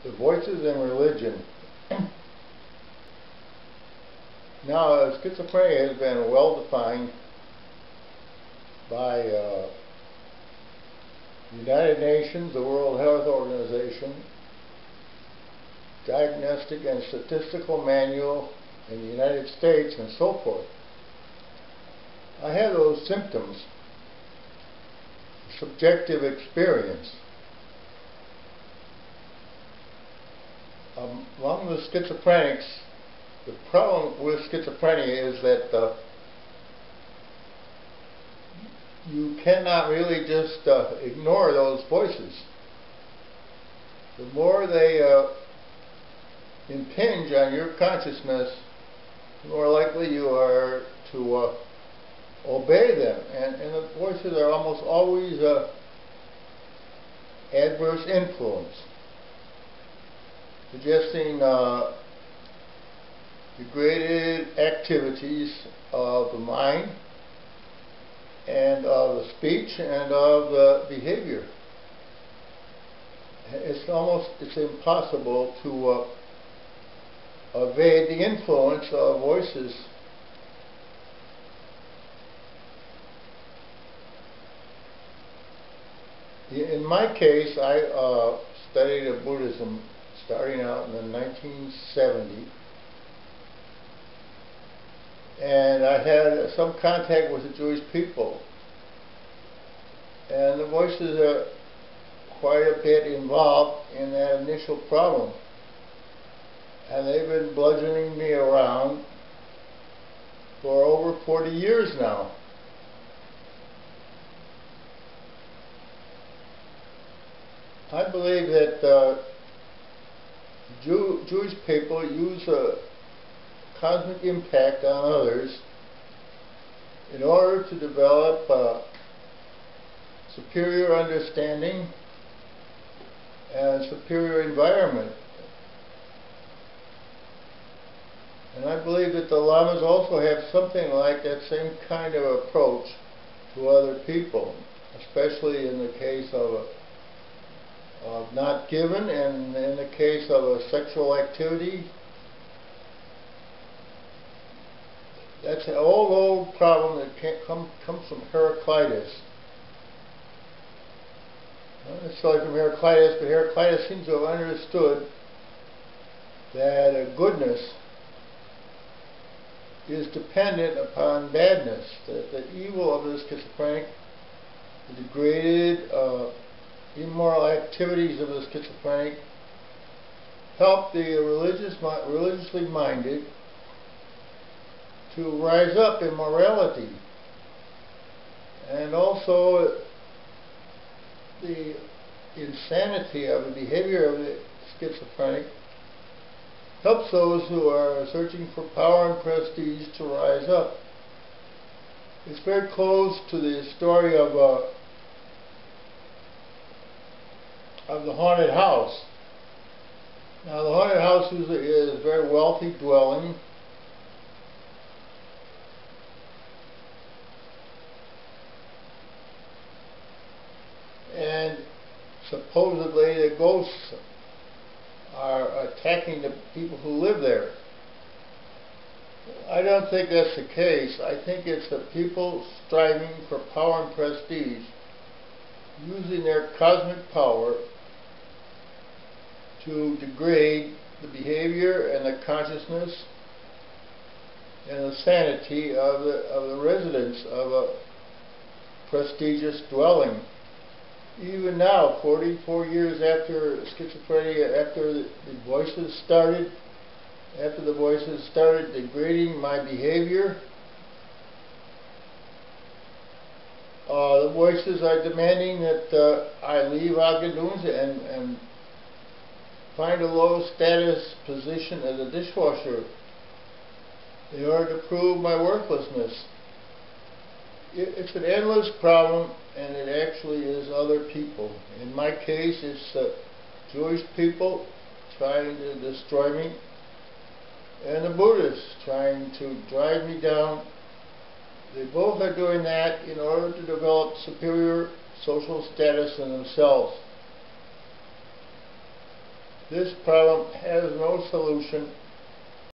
The voices in religion. Now, schizophrenia has been well defined by the United Nations, the World Health Organization, Diagnostic and Statistical Manual in the United States, and so forth. I have those symptoms, subjective experience. Among the schizophrenics, the problem with schizophrenia is that you cannot really just ignore those voices. The more they impinge on your consciousness, the more likely you are to obey them. And the voices are almost always adverse influence, suggesting degraded activities of the mind and of the speech and of the behavior. It's impossible to evade the influence of voices. In my case, I studied Buddhism starting out in the 1970s, and I had some contact with the Jewish people, and the voices are quite a bit involved in that initial problem, and they've been bludgeoning me around for over 40 years now. I believe that Jewish people use a cosmic impact on others in order to develop a superior understanding and superior environment. And I believe that the Lamas also have something like that same kind of approach to other people, especially in the case of not given, and in the case of a sexual activity. That's an old problem that comes from Heraclitus. Not necessarily from Heraclitus, but Heraclitus seems to have understood that goodness is dependent upon badness, that the evil of the schizophrenic, the degraded, immoral activities of the schizophrenic, help the religiously minded to rise up in morality. And also the insanity of the behavior of the schizophrenic helps those who are searching for power and prestige to rise up. It's very close to the story of the haunted house. Now, the haunted house is a very wealthy dwelling, and supposedly the ghosts are attacking the people who live there. I don't think that's the case. I think it's the people striving for power and prestige, using their cosmic power to degrade the behavior and the consciousness and the sanity of the residents of a prestigious dwelling. Even now, 44 years after schizophrenia, after the voices started degrading my behavior, the voices are demanding that I leave Agaduns and find a low status position as a dishwasher in order to prove my worthlessness. It's an endless problem, and it actually is other people. In my case, it's Jewish people trying to destroy me, and the Buddhists trying to drive me down. They both are doing that in order to develop superior social status in themselves. This problem has no solution